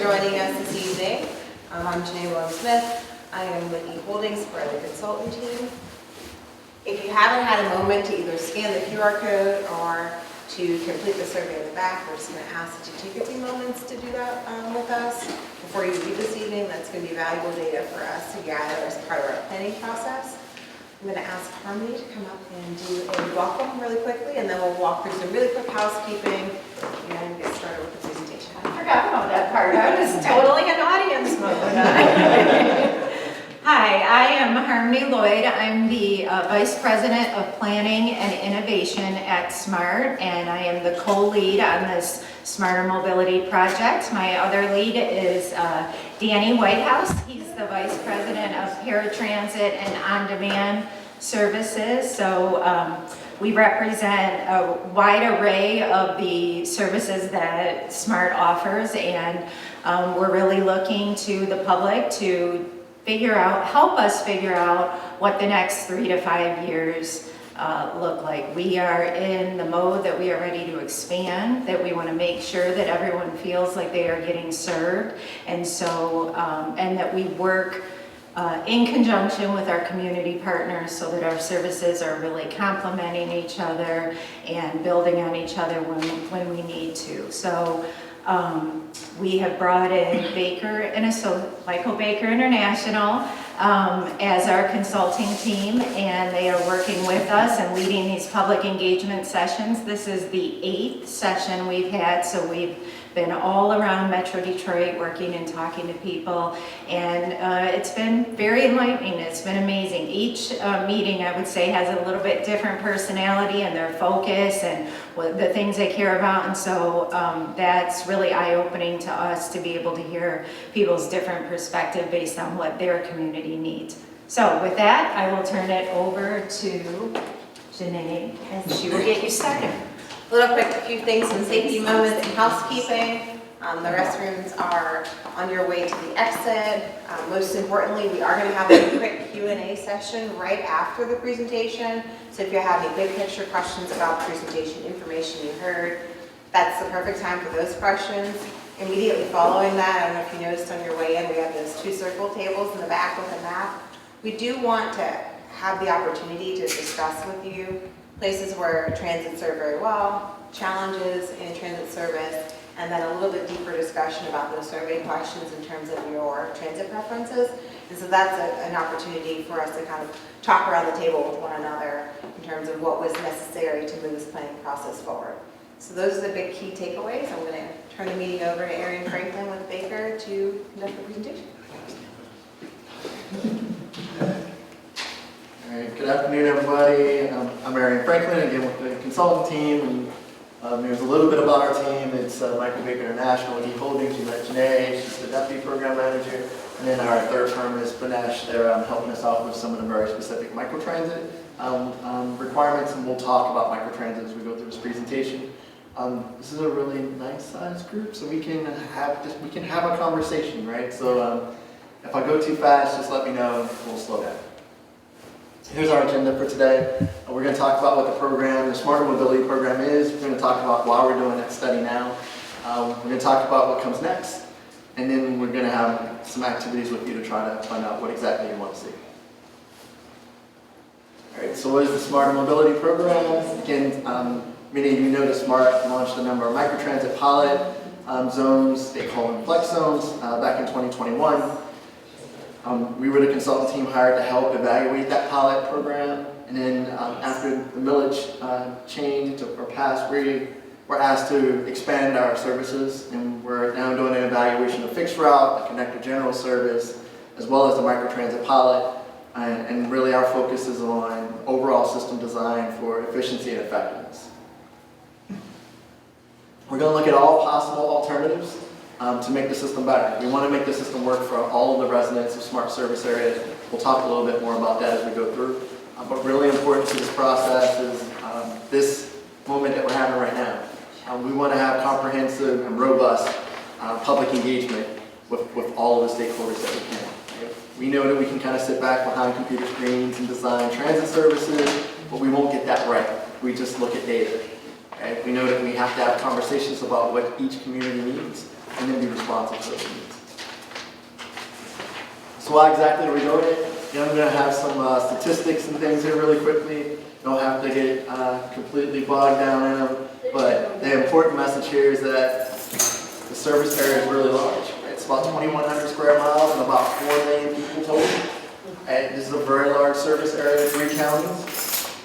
joining us this evening. I'm Janae Williams-Smith. I am with eHoldings for the consultant team. If you haven't had a moment to either scan the QR code or to complete the survey in the back, we're just going to ask that you take a few moments to do that with us before you leave this evening. That's going to be valuable data for us to gather as part of our planning process. I'm going to ask Harmony to come up and do a welcome really quickly, and then we'll walk through some really quick housekeeping and get started with the presentation. I forgot about that part. I was totally in audience mode. Hi, I am Harmony Lloyd. I'm the Vice President of Planning and Innovation at SMART, and I am the co-lead on this Smarter Mobility project. My other lead is Danny Whitehouse. He's the Vice President of Paratransit and On-Demand Services. So we represent a wide array of the services that SMART offers, and we're really looking to the public to help us figure out what the next 3 to 5 years look like. We are in the mode that we are ready to expand, that we want to make sure that everyone feels like they are getting served, and so and that we work in conjunction with our community partners so that our services are really complementing each other and building on each other when we need to. So we have brought in Michael Baker International as our consulting team, and they are working with us and leading these public engagement sessions. This is the 8th session we've had, so we've been all around Metro Detroit working and talking to people, and it's been very enlightening. It's been amazing. Each meeting, I would say, has a little bit different personality and their focus and the things they care about, and so that's really eye-opening to us to be able to hear people's different perspective based on what their community needs. So with that, I will turn it over to Janae, and she will get you started. A few things, some safety moments and housekeeping. The restrooms are on your way to the exit. Most importantly, we are going to have a quick Q&A session right after the presentation. So if you have any big picture questions about the presentation, information you heard, that's the perfect time for those questions. Immediately following that, I don't know if you noticed on your way in, we have those 2 circle tables in the back with a map. We do want to have the opportunity to discuss with you places where transit serve very well, challenges in transit service, and then a little bit deeper discussion about those survey questions in terms of your transit preferences. And so that's an opportunity for us to kind of talk around the table with one another in terms of what was necessary to move this planning process forward. So those are the big key takeaways. I'm going to turn the meeting over to Arian Franklin with Baker to conduct the presentation. All right, good afternoon, everybody. I'm Arian Franklin, again with the consultant team. And there's a little bit about our team. It's Michael Baker International, eHoldings. You met Janae, she's the deputy program manager. And then our third firm is Banesh. They're helping us out with some of the very specific microtransit requirements, and we'll talk about microtransit as we go through this presentation. This is a really nice sized group, so we can have a conversation, right? So if I go too fast, just let me know. We'll slow down. Here's our agenda for today. We're going to talk about what the program, the Smarter Mobility program is. We're going to talk about why we're doing that study now. We're going to talk about what comes next. And then we're going to have some activities with you to try to find out what exactly you want to see. All right, so what is the Smarter Mobility program? Again, many of you know that SMART launched a number of microtransit pilot zones. They call them flex zones back in 2021. We were the consultant team hired to help evaluate that pilot program, and then after the millage changed or passed, we were asked to expand our services, and we're now doing an evaluation of fixed route, the connector general service, as well as the microtransit pilot, and really our focus is on overall system design for efficiency and effectiveness. We're going to look at all possible alternatives to make the system better. We want to make the system work for all of the residents of SMART service areas. We'll talk a little bit more about that as we go through. But really important to this process is this moment that we're having right now. We want to have comprehensive and robust public engagement with all of the stakeholders that we can. Right? We know that we can kind of sit back behind computer screens and design transit services, but we won't get that right. We just look at data. Right? We know that we have to have conversations about what each community needs. and then be responsive to those needs. So why exactly are we doing it? I'm going to have some statistics and things here really quickly. Don't have to get completely bogged down in them, but the important message here is that the service area is really large. It's about 2,100 square miles and about 4 million people total. And this is a very large service area, 3 counties.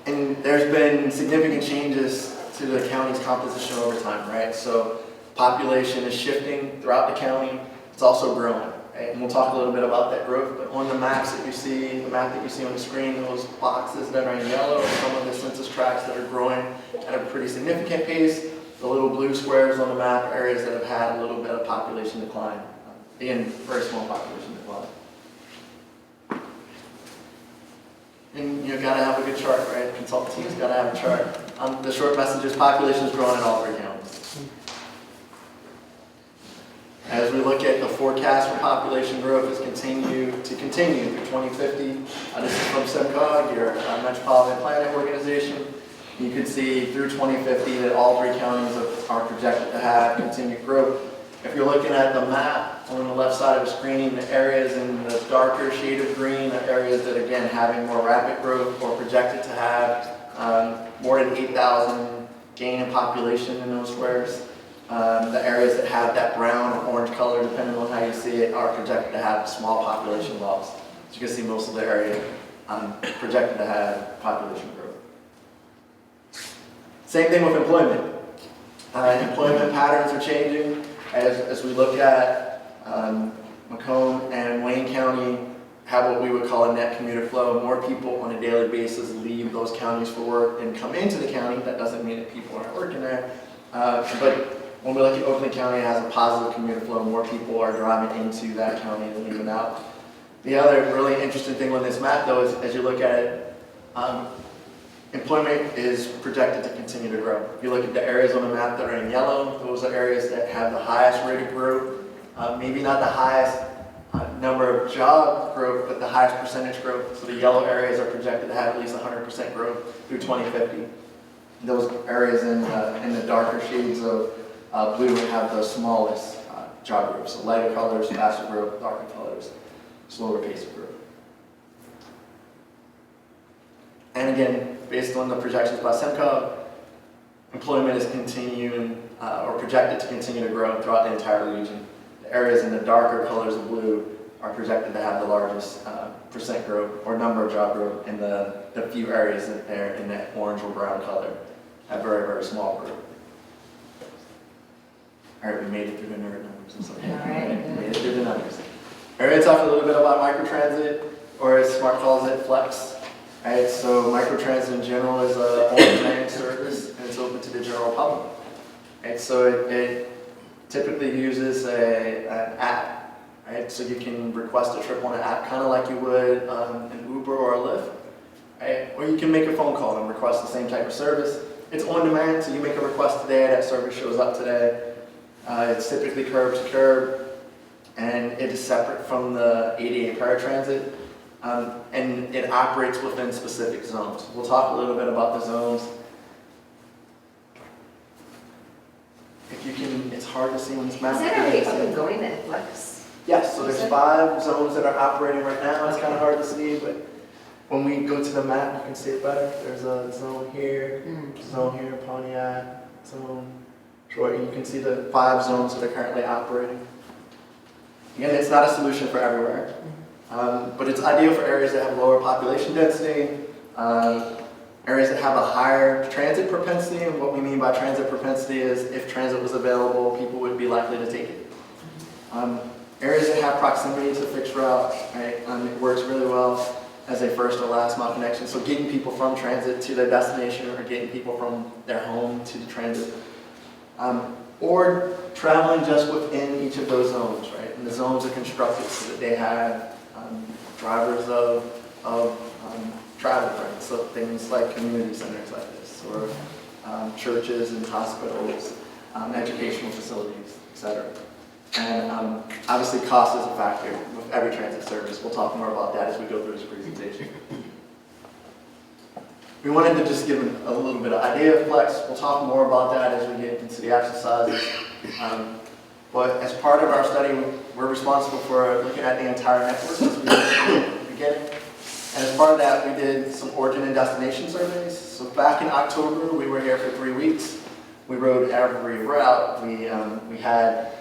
And there's been significant changes to the county's composition over time, right? So population is shifting throughout the county. It's also growing. Right? And we'll talk a little bit about that growth, but on the maps that you see, the map that you see on the screen, those boxes that are in yellow are some of the census tracts that are growing at a pretty significant pace. The little blue squares on the map are areas that have had a little bit of population decline. Again, very small population decline. And you gotta have a good chart, right? Consultant team's gotta have a chart. The short message is population is growing in all 3 counties. As we look at the forecast for population growth is continue through 2050. This is from SEMCOG, your Metropolitan Planning Organization. You can see through 2050 that all 3 counties are projected to have continued growth. If you're looking at the map on the left side of the screen, the areas in the darker shade of green are areas that, again, having more rapid growth or projected to have more than 8,000 gain in population in those squares. The areas that have that brown or orange color, depending on how you see it, are projected to have small population loss. As you can see, most of the area projected to have population growth. Same thing with employment. Employment patterns are changing. As we look at Macomb and Wayne County have what we would call a net commuter flow. More people on a daily basis leave those counties for work and come into the county. That doesn't mean that people aren't working there. But when we look at Oakland County, it has a positive commuter flow. More people are driving into that county and leaving out. The other really interesting thing on this map, though, is as you look at it, employment is projected to continue to grow. If you look at the areas on the map that are in yellow, those are areas that have the highest rate of growth. Maybe not the highest number of job growth, but the highest percentage growth. So the yellow areas are projected to have at least 100% growth through 2050. Those areas in the darker shades of blue have the smallest job growth. So lighter colors, faster growth, darker colors, slower pace of growth. And again, based on the projections by SEMCOG, employment is continuing or projected to continue to grow throughout the entire region. The areas in the darker colors of blue are projected to have the largest percent growth or number of job growth, and the few areas that are in that orange or brown color have very, very small growth. All right, we made it through the nerd numbers. It's okay. All right. We made it through the numbers. All right, talk a little bit about microtransit, or as Smart calls it, Flex. All right, so microtransit in general is an on-demand service, and it's open to the general public. All right, so it typically uses an app. Right, so you can request a trip on an app, kind of like you would an Uber or a Lyft. Right? Or you can make a phone call and request the same type of service. It's on demand, so you make a request today, that service shows up today. It's typically curb to curb, and it is separate from the ADA paratransit, and it operates within specific zones. We'll talk a little bit about the zones. If you can, it's hard to see on this map. Is that already up and going at Flex? Yes, so there's 5 zones that are operating right now. It's kind of hard to see, but when we go to the map, you can see it better. There's a zone here, zone here, Pontiac, zone Troy. You can see the 5 zones that are currently operating. Again, it's not a solution for everywhere, but it's ideal for areas that have lower population density, areas that have a higher transit propensity. And what we mean by transit propensity is if transit was available, people would be likely to take it. Areas that have proximity to fixed route, right? It works really well as a first or last mile connection. So getting people from transit to their destination, or getting people from their home to the transit. Or traveling just within each of those zones, right? And the zones are constructed so that they have drivers of travel, right? So things like community centers like this, or churches and hospitals, educational facilities, etc. And obviously cost is a factor with every transit service. We'll talk more about that as we go through this presentation. We wanted to just give a little bit of idea of Flex. We'll talk more about that as we get into the exercises. But as part of our study, we're responsible for looking at the entire network as we did at the beginning. And as part of that, we did some origin and destination surveys. So back in October, we were here for 3 weeks. We rode every route. We had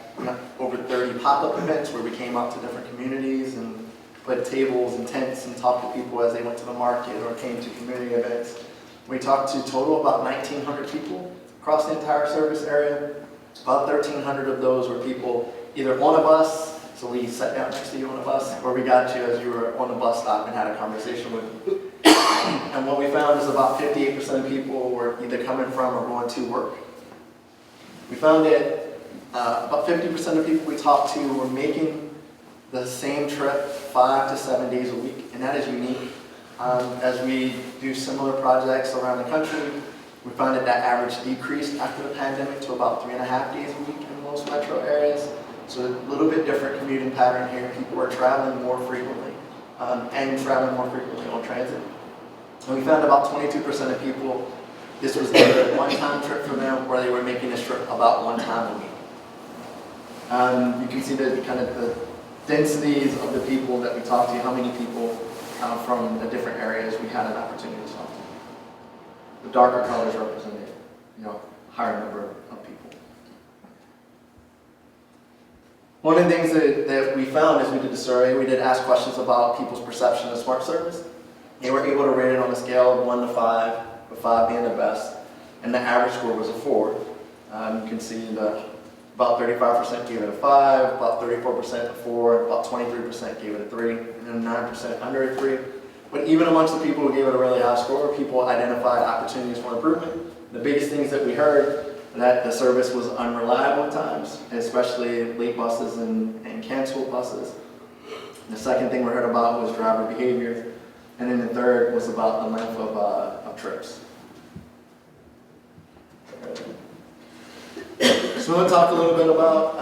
over 30 pop-up events where we came out to different communities and put tables and tents and talked to people as they went to the market or came to community events. We talked to total about 1,900 people across the entire service area. About 1,300 of those were people either on a bus, so we sat down next to you on a bus, or we got you as you were on the bus stop and had a conversation with you. And what we found is about 58% of people were either coming from or going to work. We found that about 50% of people we talked to were making the same trip 5 to 7 days a week, and that is unique. As we do similar projects around the country, we found that average decreased after the pandemic to about 3.5 days a week in most metro areas. So a little bit different commuting pattern here. People are traveling more frequently and traveling more frequently on transit. And we found about 22% of people, this was either a one-time trip for them or they were making this trip about 1 time a week. You can see the kind of the densities of the people that we talked to, how many people from the different areas we had an opportunity to talk to. The darker colors represented, higher number of people. One of the things that we found as we did the survey, we did ask questions about people's perception of smart service. They were able to rate it on a scale of 1 to 5, with 5 being the best, and the average score was a 4. You can see that about 35% gave it a 5, about 34% a 4, about 23% gave it a 3, and then 9% under a 3. But even amongst the people who gave it a really high score, people identified opportunities for improvement. The biggest things that we heard, that the service was unreliable at times, especially late buses and canceled buses. The second thing we heard about was driver behavior. And then the third was about the length of trips. So we'll talk a little bit about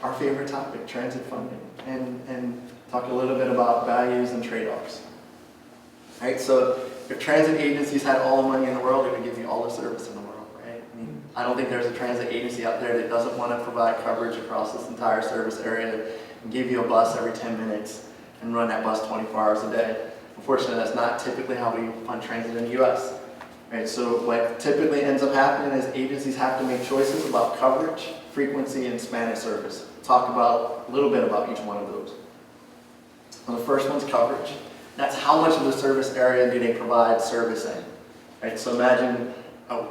our favorite topic, transit funding, and talk a little bit about values and trade-offs. Right, so if transit agencies had all the money in the world, they would give you all the service in the world, right? I mean, I don't think there's a transit agency out there that doesn't want to provide coverage across this entire service area and give you a bus every 10 minutes and run that bus 24 hours a day. Unfortunately, that's not typically how we fund transit in the U.S. Right, so what typically ends up happening is agencies have to make choices about coverage, frequency, and span of service. We'll talk about a little bit about each one of those. So the first one's coverage. That's how much of the service area do they provide service in. Right, so imagine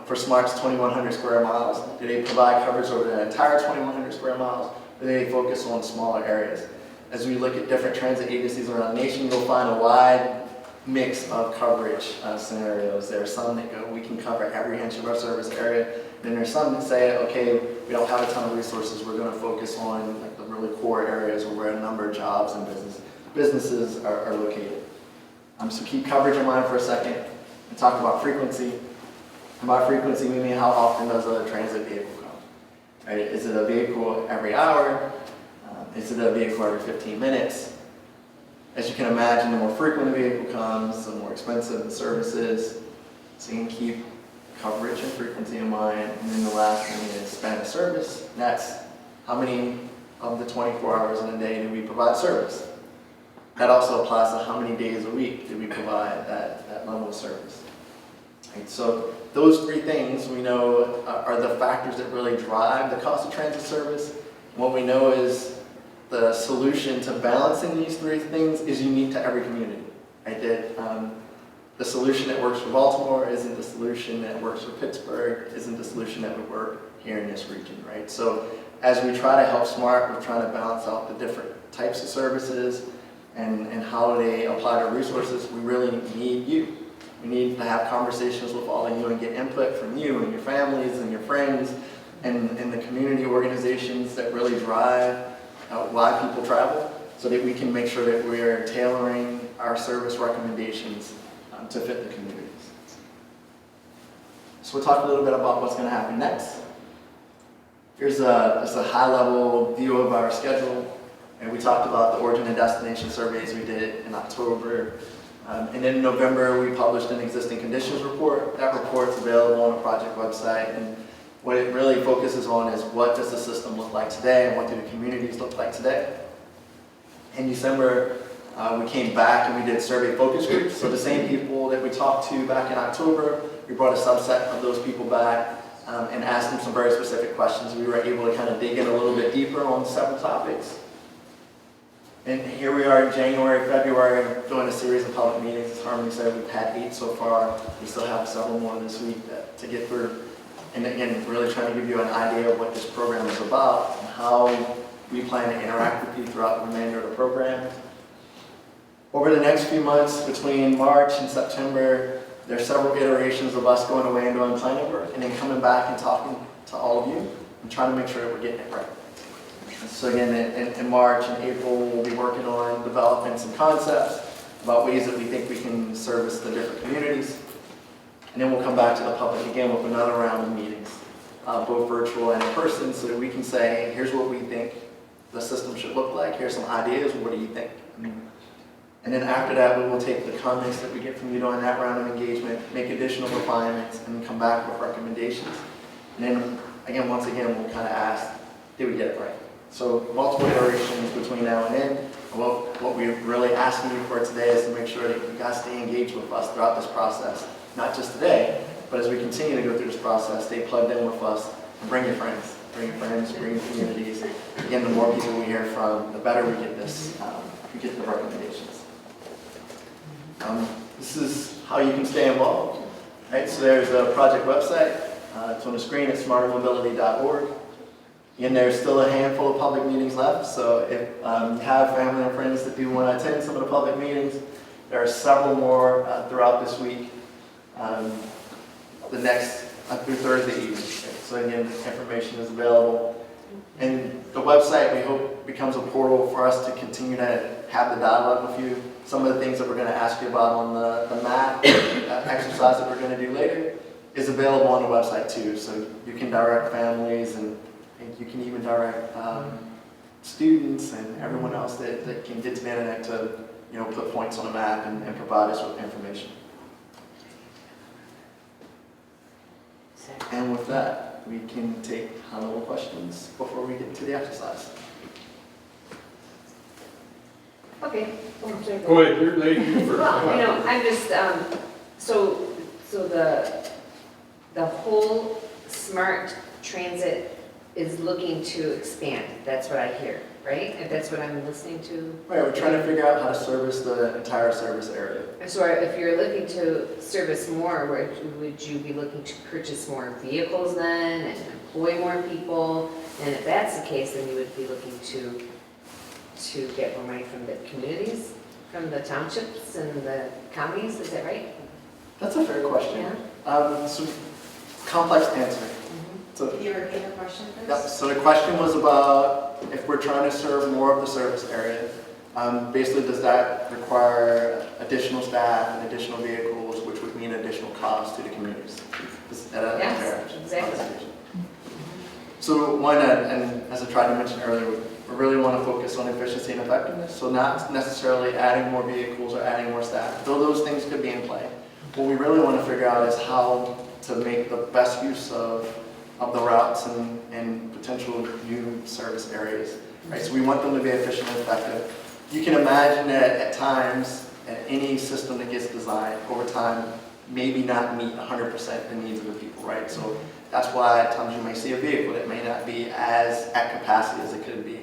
for SMART's 2,100 square miles, do they provide coverage over the entire 2,100 square miles, or do they focus on smaller areas? As we look at different transit agencies around the nation, you'll find a wide mix of coverage scenarios. There are some that go, we can cover every inch of our service area. Then there's some that say, okay, we don't have a ton of resources, we're going to focus on like the really core areas where a number of jobs and businesses are located. So keep coverage in mind for a second and talk about frequency. And by frequency, we mean how often does a transit vehicle come? Right? Is it a vehicle every hour? Is it a vehicle every 15 minutes? As you can imagine, the more frequent a vehicle comes, the more expensive the service is. So you can keep coverage and frequency in mind. And then the last thing is span of service. That's how many of the 24 hours in a day do we provide service. That also applies to how many days a week do we provide that level of service. Right, so those 3 things we know are the factors that really drive the cost of transit service. What we know is the solution to balancing these 3 things is unique to every community. Right? That the solution that works for Baltimore isn't the solution that works for Pittsburgh, isn't the solution that would work here in this region. Right? So as we try to help SMART, we're trying to balance out the different types of services and how they apply to resources. We really need you. We need to have conversations with all of you and get input from you and your families and your friends and the community organizations that really drive why people travel, so that we can make sure that we're tailoring our service recommendations to fit the communities. So we'll talk a little bit about what's going to happen next. Here's just a high-level view of our schedule. And we talked about the origin and destination surveys we did in October. And in November, we published an existing conditions report. That report's available on the project website. And what it really focuses on is what does the system look like today and what do the communities look like today. In December, we came back and we did survey focus groups. So the same people that we talked to back in October, we brought a subset of those people back and asked them some very specific questions. We were able to kind of dig in a little bit deeper on several topics. And here we are in January, February, doing a series of public meetings. As Harmony said, we've had 8 so far. We still have several more this week to get through. And again, really trying to give you an idea of what this program is about and how we plan to interact with you throughout the remainder of the program. Over the next few months, between March and September, there are several iterations of us going away and doing planning work, and then coming back and talking to all of you and trying to make sure that we're getting it right. So again, in March and April, we'll be working on developing some concepts about ways that we think we can service the different communities. And then we'll come back to the public again with another round of meetings, both virtual and in person, so that we can say, here's what we think the system should look like, here's some ideas, what do you think? And then after that, we will take the comments that we get from you during that round of engagement, make additional refinements, and come back with recommendations. And then, again, once again, we'll kind of ask, did we get it right? So multiple iterations between now and then. What we're really asking you for today is to make sure that you guys stay engaged with us throughout this process. Not just today, but as we continue to go through this process, stay plugged in with us and bring your friends. Bring your friends, bring your communities. Again, the more people we hear from, the better we get this, we get the recommendations. This is how you can stay involved. Right, so there's a project website. It's on the screen at smartermobility.org. And there's still a handful of public meetings left, so if you have family and friends that do want to attend some of the public meetings, there are several more throughout this week, the next through Thursday evening. So again, information is available. And the website, we hope, becomes a portal for us to continue to have the dialogue with you. Some of the things that we're going to ask you about on the map exercise that we're going to do later is available on the website too, so you can direct families and you can even direct students and everyone else that can get to the internet to, put points on the map and provide us with information. And with that, we can take high-level questions before we get to the exercise. Okay. Go ahead, you're lady, you first. Well, I'm just, so the whole smart transit is looking to expand. That's what I hear, right? And that's what I'm listening to. Right, we're trying to figure out how to service the entire service area. So if you're looking to service more, would you be looking to purchase more vehicles then and employ more people? And if that's the case, then you would be looking to get more money from the communities, from the townships and the counties, is that right? That's a fair question. Yeah. So complex answer. So, Can you repeat the question first? yep, so the question was about if we're trying to serve more of the service area, basically does that require additional staff and additional vehicles, which would mean additional costs to the communities? Is that a Yes, fair exactly. conversation? So one, and as I tried to mention earlier, we really want to focus on efficiency and effectiveness, so not necessarily adding more vehicles or adding more staff, though those things could be in play. What we really want to figure out is how to make the best use of the routes and potential new service areas, right? So we want them to be efficient and effective. You can imagine that at times, any system that gets designed over time maybe not meet 100% the needs of the people, right? So that's why at times you may see a vehicle that may not be as at capacity as it could be.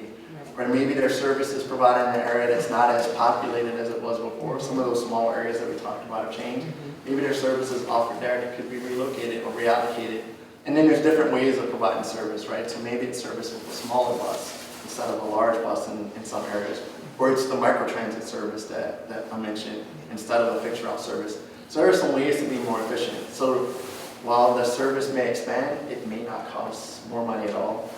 Or maybe their service is provided in an area that's not as populated as it was before. Some of those small areas that we talked about have changed. Maybe their service is offered there that could be relocated or reallocated. And then there's different ways of providing service, right? So maybe it's service with a smaller bus instead of a large bus in some areas. Or it's the microtransit service that I mentioned instead of a fixed route service. So there are some ways to be more efficient. So while the service may expand, it may not cost more money at all.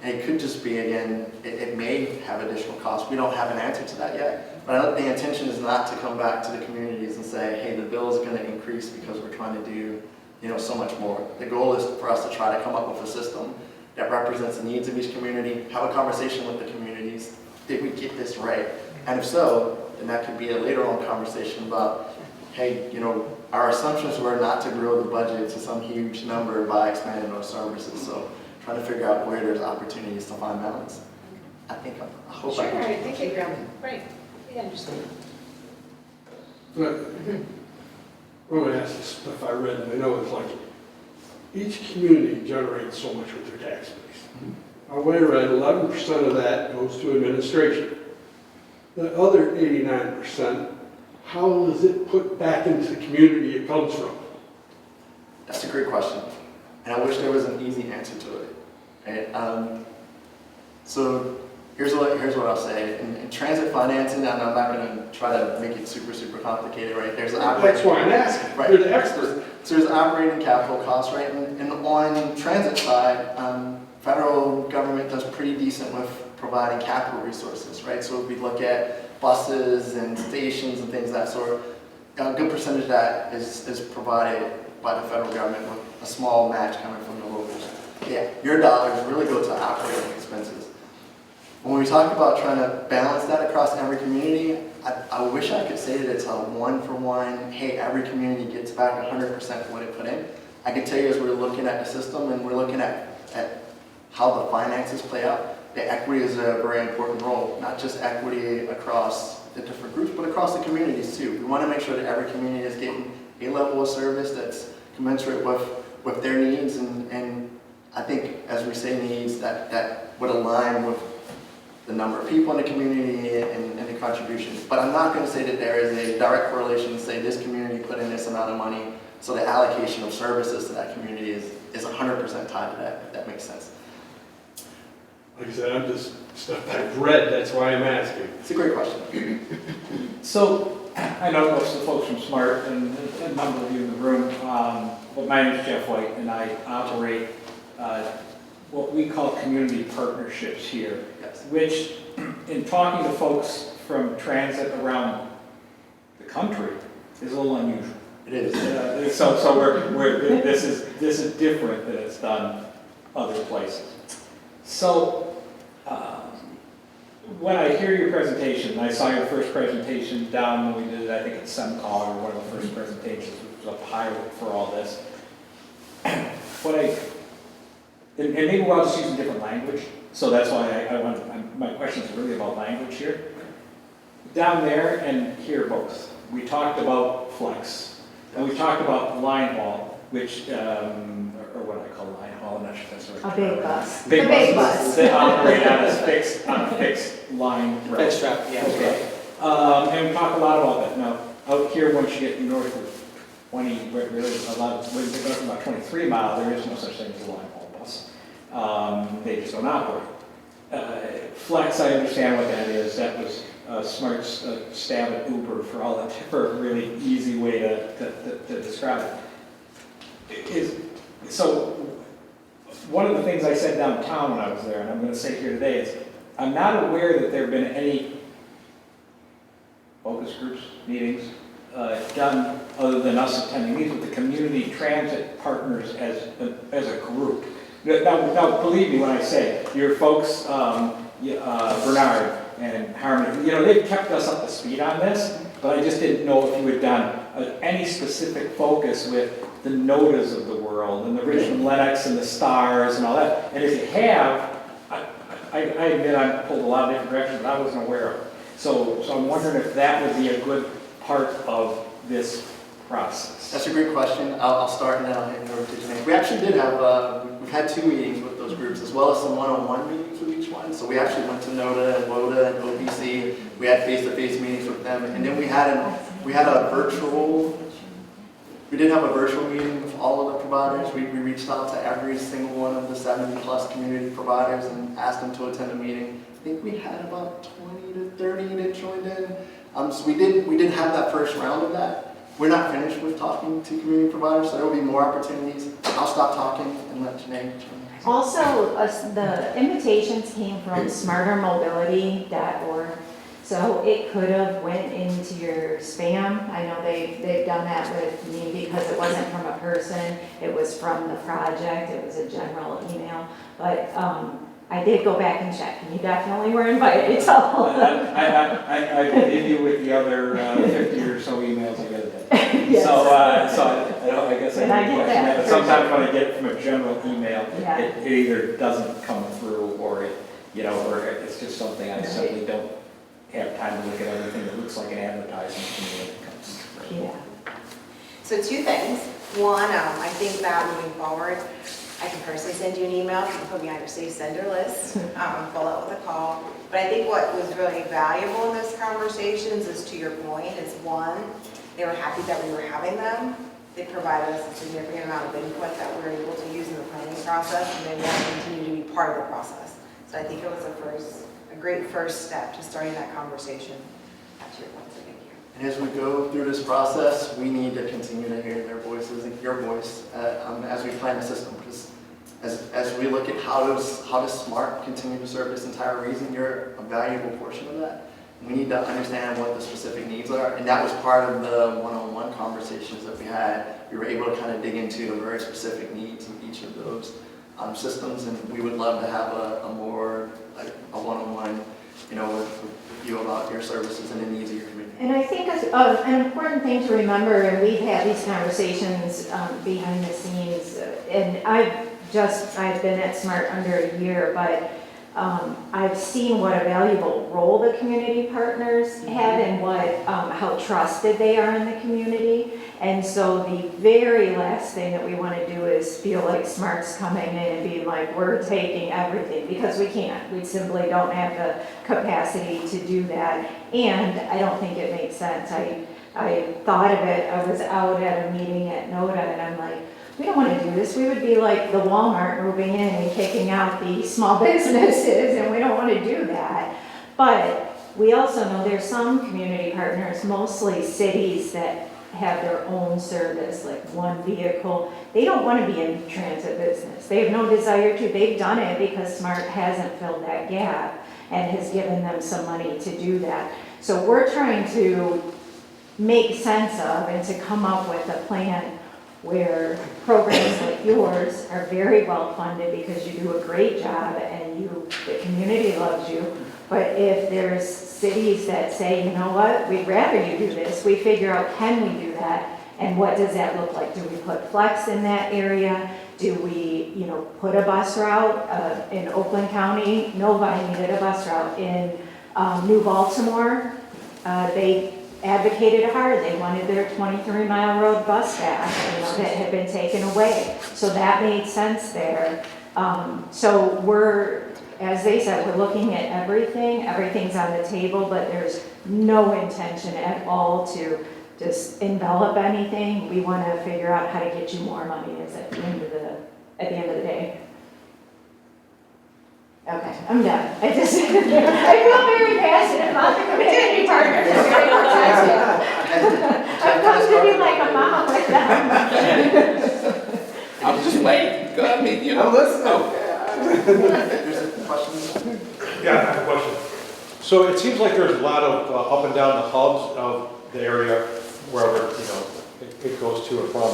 It could just be, again, it may have additional costs. We don't have an answer to that yet. But the intention is not to come back to the communities and say, hey, the bill is going to increase because we're trying to do so much more. The goal is for us to try to come up with a system that represents the needs of each community, have a conversation with the communities. Did we get this right? And if so, then that could be a later on conversation about hey, our assumptions were not to grow the budget to some huge number by expanding those services. So trying to figure out where there's opportunities to find balance. I hope Sure, I can. I think it, right, we understand. But I'm gonna ask this stuff I read, and I know it's like, each community generates so much with their tax base. I read 11% of that goes to administration. The other 89%, how is it put back into the community it comes from? That's a great question. And I wish there was an easy answer to it. Right? So here's what I'll say. In transit financing, and I'm not going to try to make it super, super complicated, right? There's That's why I'm asking. Right. You're the expert. So there's operating capital costs, right? And on transit side, federal government does pretty decent with providing capital resources, right? So if we look at buses and stations and things of that sort, a good percentage of that is provided by the federal government with a small match coming from the locals. Yeah, your dollars really go to operating expenses. When we talk about trying to balance that across every community, I wish I could say that it's a one-for-one, hey, every community gets back 100% what it put in. I can tell you as we're looking at the system and we're looking at how the finances play out, the equity is a very important role, not just equity across the different groups, but across the communities too. We want to make sure that every community is getting a level of service that's commensurate with their needs, and I think as we say needs, that would align with the number of people in the community and the contributions. But I'm not going to say that there is a direct correlation to say this community put in this amount of money, so the allocation of services to that community is 100% tied to that, if that makes sense. Like I said, I'm just stuff I've read, that's why I'm asking. It's a great question. So, I know most of the folks from SMART and a number of you in the room, but my name is Jeff White and I operate what we call community partnerships here, Yes. which in talking to folks from transit around the country is a little unusual. It is. So this is different than it's done other places. So, when I hear your presentation, I saw your first presentation down when we did, I think at SEMCOG, or one of the first presentations, which was a pilot for all this. And maybe we're all just using different language, so that's why my question is really about language here. Down there and here both, we talked about flex, and we talked about line haul, which, or what I call line haul, I'm not sure if that's the right A term. big bus. Big A big buses bus. that operate on a fixed line route. Fixed route, yeah. Okay. And we talk a lot about that. Now, out here, once you get north of 20, really a lot, when you go from about 23 mile, there is no such thing as a line haul bus. They just don't operate. Flex, I understand what that is. That was SMART's stab at Uber for all that, for a really easy way to describe it. So, one of the things I said downtown when I was there, and I'm going to say here today, is I'm not aware that there have been any focus groups, meetings, done other than us attending these with the community transit partners as a group. Now, believe me when I say, your folks, Bernard and Harmony, they've kept us up to speed on this, but I just didn't know if you had done any specific focus with the NOTAs of the world, and the Richmond Lennox and the Stars and all that. And if you have, I admit I pulled a lot of different directions that I wasn't aware of. So I'm wondering if that would be a good part of this process. That's a great question. I'll start and then I'll hand it over to Janae. We actually did have, we've had 2 meetings with those groups as well as some one-on-one meetings with each one. So we actually went to NOTA and WOTA and OPC. We had face-to-face meetings with them. And then we did have a virtual meeting with all of the providers. We reached out to every single one of the 70+ community providers and asked them to attend a meeting. I think we had about 20 to 30 that joined in. So we did have that first round of that. We're not finished with talking to community providers, so there will be more opportunities. I'll stop talking and let Janae. Also, the invitations came from smartermobility.org, so it could have went into your spam. I know they've done that with me because it wasn't from a person, it was from the project, it was a general email. But I did go back and check, and you definitely were invited, so. I believe you with the other 50 or so emails I get a day. Yes. I guess I And I can get question that, that, but for sometimes sure. when I get it from a general email, Yeah. it either doesn't come through or it, or it's just something I simply don't have time to look at everything that looks like an advertisement to me when it comes through. Yeah. So two things. One, I think that moving forward, I can personally send you an email, you can put me on your safe sender list, follow up with a call. But I think what was really valuable in those conversations is, to your point, is one, they were happy that we were having them. They provided us a significant amount of input that we were able to use in the planning process, and they want to continue to be part of the process. So I think it was a great first step to starting that conversation. That's your point, so thank you. And as we go through this process, we need to continue to hear their voices and your voice as we plan the system. Because as we look at how does SMART continue to serve this entire region, you're a valuable portion of that. We need to understand what the specific needs are, and that was part of the one-on-one conversations that we had. We were able to kind of dig into the very specific needs of each of those systems, and we would love to have a more like a one-on-one, with you about your services and the needs of your community. And I think an important thing to remember, and we've had these conversations behind the scenes, and I've been at SMART under a year, but I've seen what a valuable role the community partners have and how trusted they are in the community. And so the very last thing that we want to do is feel like SMART's coming in and being like, we're taking everything, because we can't. We simply don't have the capacity to do that. And I don't think it makes sense. I thought of it, I was out at a meeting at NODA, and I'm like, we don't want to do this. We would be like the Walmart moving in and kicking out the small businesses, and we don't want to do that. But we also know there's some community partners, mostly cities, that have their own service, like one vehicle. They don't want to be in transit business. They have no desire to. They've done it because SMART hasn't filled that gap and has given them some money to do that. So we're trying to make sense of and to come up with a plan where programs like yours are very well funded because you do a great job and the community loves you. But if there's cities that say, you know what, we'd rather you do this, we figure out, can we do that? And what does that look like? Do we put flex in that area? Do we, put a bus route? In Oakland County, Novi needed a bus route. In New Baltimore, they advocated hard. They wanted their 23-mile road bus back, that had been taken away. So that made sense there. So we're, as they said, we're looking at everything. Everything's on the table, but there's no intention at all to just envelop anything. We want to figure out how to get you more money at the end of the day. Okay, I'm done. I feel very passionate about the community partners. They're very protective. I'm going to be like a mom with them. I'm just waiting. Go ahead, I'm listening. There's a question. Yeah, I have a question. So it seems like there's a lot of up and down the hubs of the area, wherever it goes to or from.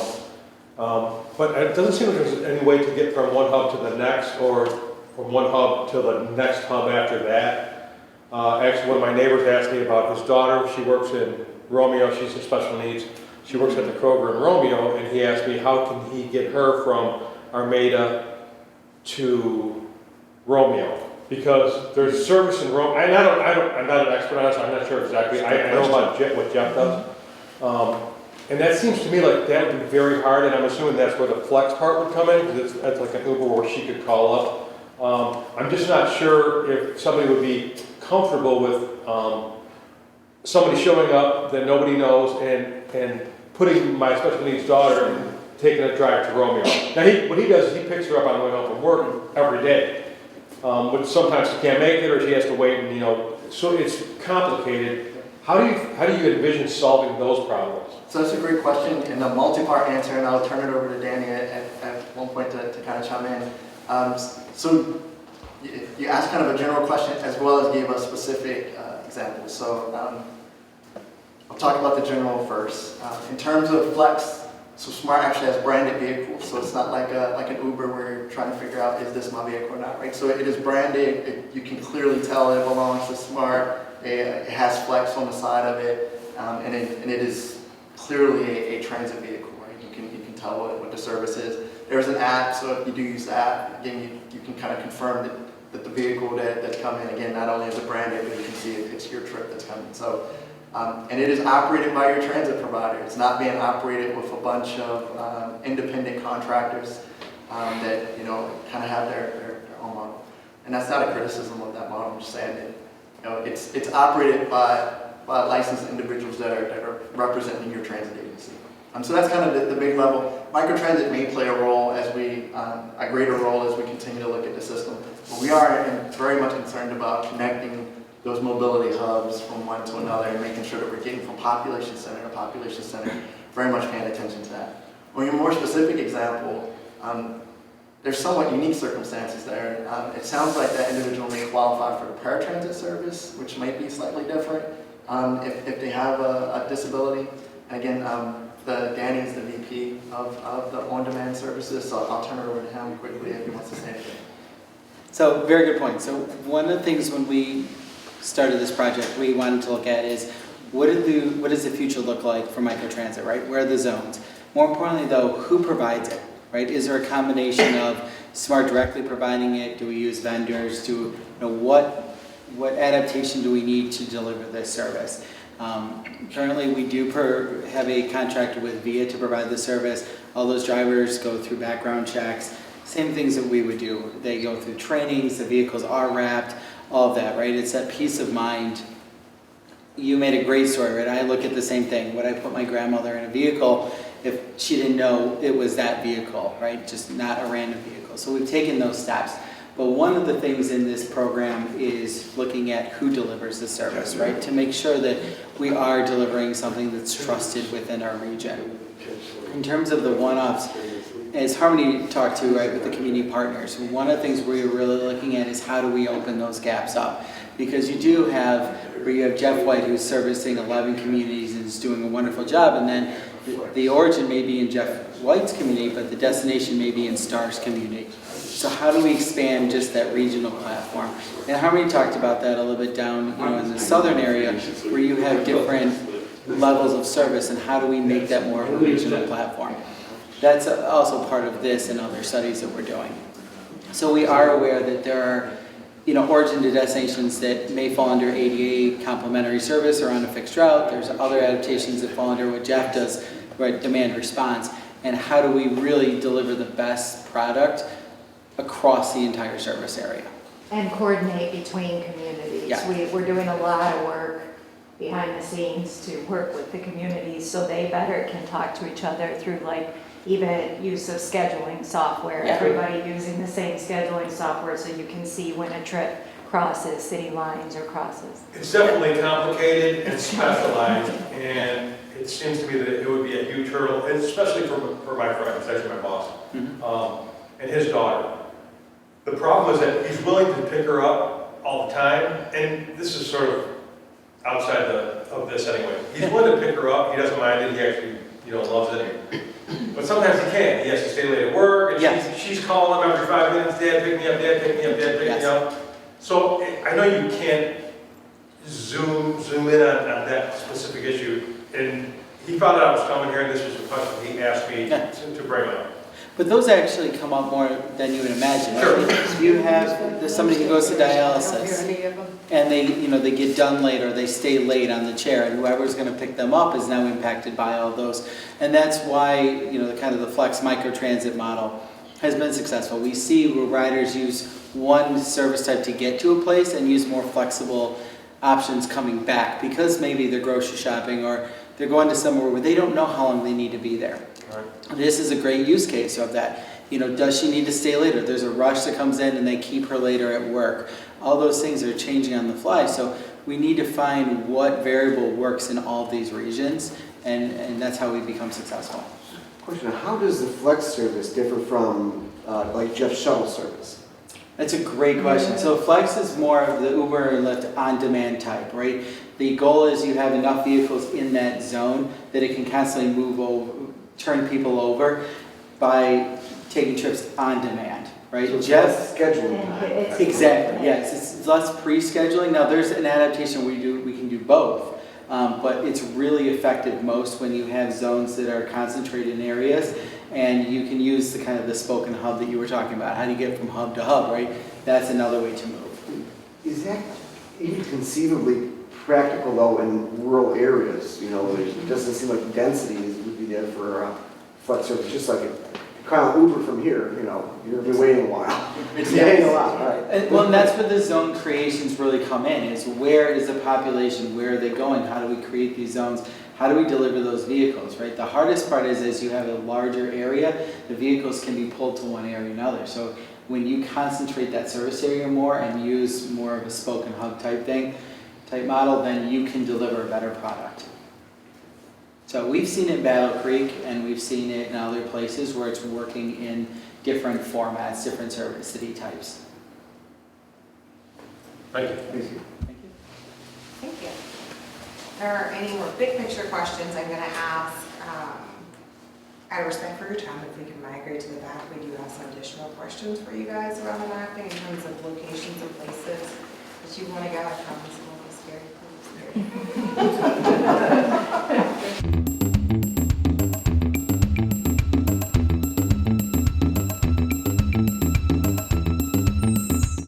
But it doesn't seem like there's any way to get from one hub to the next, or from one hub to the next hub after that. Actually, one of my neighbors asked me about his daughter. She works in Romeo. She's in special needs. She works at the Kroger in Romeo, and he asked me how can he get her from Armada to Romeo, because there's service in Romeo. I'm not an expert on this. I'm not sure exactly. I know about what Jeff does, and that seems to me like that would be very hard. And I'm assuming that's where the flex part would come in, because it's like an Uber where she could call up. I'm just not sure if somebody would be comfortable with somebody showing up that nobody knows and putting my special needs daughter and taking a drive to Romeo. Now, what he does is he picks her up on the way home from work every day. But sometimes she can't make it, or she has to wait, and so it's complicated. How do you envision solving those problems? So that's a great question, and a multi-part answer, and I'll turn it over to Danny at one point to kind of chime in. So you asked kind of a general question as well as gave us specific examples. So I'll talk about the general first. In terms of flex, So Smart actually has branded vehicles, so it's not like an Uber where you're trying to figure out, is this my vehicle or not, right? So it is branded, you can clearly tell it belongs to Smart, it has flex on the side of it, and it is clearly a transit vehicle, right? You can tell what the service is. There's an app, so if you do use the app, again, you can kind of confirm that the vehicle that's coming, again, not only is it branded, but you can see it's your trip that's coming. So, and it is operated by your transit provider. It's not being operated with a bunch of independent contractors that, kind of have their own model. And that's not a criticism of that model. I'm just saying that, it's operated by licensed individuals that are representing your transit agency. So that's kind of the big level. Microtransit may play a role as a greater role as we continue to look at the system. But we are very much concerned about connecting those mobility hubs from one to another and making sure that we're getting from population center to population center, very much paying attention to that. On your more specific example, there's somewhat unique circumstances there. It sounds like that individual may qualify for the paratransit service, which might be slightly different if they have a disability. And again, Danny is the VP of the on-demand services, so I'll turn it over to him quickly if he wants to say anything. So, very good point. So, one of the things when we started this project we wanted to look at is what does the future look like for microtransit, right? Where are the zones? More importantly though, who provides it, right? Is there a combination of Smart directly providing it? Do we use vendors? What adaptation do we need to deliver this service? Currently we do have a contract with VIA to provide the service. All those drivers go through background checks, same things that we would do. They go through trainings, the vehicles are wrapped, all of that, right? It's that peace of mind. You made a great story, right? I look at the same thing. Would I put my grandmother in a vehicle if she didn't know it was that vehicle, right? Just not a random vehicle. So we've taken those steps. But one of the things in this program is looking at who delivers the service, right? To make sure that we are delivering something that's trusted within our region. In terms of the one-offs, as Harmony talked to, right, with the community partners, one of the things we're really looking at is how do we open those gaps up? Because you have Jeff White who's servicing 11 communities and is doing a wonderful job, and then the origin may be in Jeff White's community, but the destination may be in Star's community. So how do we expand just that regional platform? And Harmony talked about that a little bit down, in the southern area where you have different levels of service, and how do we make that more of a regional platform? That's also part of this and other studies that we're doing. So we are aware that there are, origin to destinations that may fall under ADA complementary service or on a fixed route. There's other adaptations that fall under what Jeff does, right, demand response. And how do we really deliver the best product across the entire service area? And coordinate between communities. Yeah. We're doing a lot of work behind the scenes to work with the communities so they better can talk to each other through even use of scheduling software. Yeah. Everybody using the same scheduling software so you can see when a trip crosses city lines or crosses. It's definitely complicated and specialized, and it seems to me that it would be a huge hurdle, and especially for my friend, it's actually my boss, and his daughter. The problem is that he's willing to pick her up all the time, and this is sort of outside of this anyway. He's willing to pick her up, he doesn't mind it, he actually loves it. But sometimes he can't. He has to stay late at work, and Yes. she's calling him every 5 minutes, Dad, pick me up, Dad, pick me up, Dad, pick me up. So I know you can't zoom in on that specific issue, and he found out I was coming here, and this was a question he asked me to bring up. But those actually come up more than you would imagine. Right? Sure. You have somebody who goes to dialysis, and they get done late or they stay late on the chair, and whoever's going to pick them up is now impacted by all those. And that's why the flex microtransit model has been successful. We see where riders use one service type to get to a place and use more flexible options coming back because maybe they're grocery shopping or they're going to somewhere where they don't know how long they need to be there. Right. This is a great use case of that. Does she need to stay later? There's a rush that comes in and they keep her later at work. All those things are changing on the fly. So we need to find what variable works in all of these regions, and that's how we become successful. Question, how does the flex service differ from Jeff's shuttle service? That's a great question. So flex is more of the Uber and Lyft on-demand type, right? The goal is you have enough vehicles in that zone that it can constantly move over turn people over by taking trips on demand, right? So it's Jeff, less scheduling And time. it's- exactly, yes, it's less pre-scheduling. Now, there's an adaptation we can do both, but it's really effective most when you have zones that are concentrated in areas, and you can use the kind of the spoken hub that you were talking about. How do you get from hub to hub, right? That's another way to move. Is that even conceivably practical though in rural areas? You know, it doesn't seem like density would be there for flex service, just like kind of Uber from here, you know, you're gonna be waiting a while. It's waiting a lot, right? And, well, and that's where the zone creations really come in, is where is the population, where are they going, how do we create these zones, how do we deliver those vehicles, right? The hardest part is as you have a larger area, the vehicles can be pulled to one area or another. So when you concentrate that service area more and use more of a spoken hub type model, then you can deliver a better product. So we've seen it in Battle Creek, and we've seen it in other places where it's working in different formats, different service city types. Thank you. Thank you. Thank you. Thank you. If there are any more big picture questions, I'm gonna ask, out of respect for your time, if we can migrate to the back, we do have some additional questions for you guys around the mapping in terms of locations and places that you wanna go. I promise we'll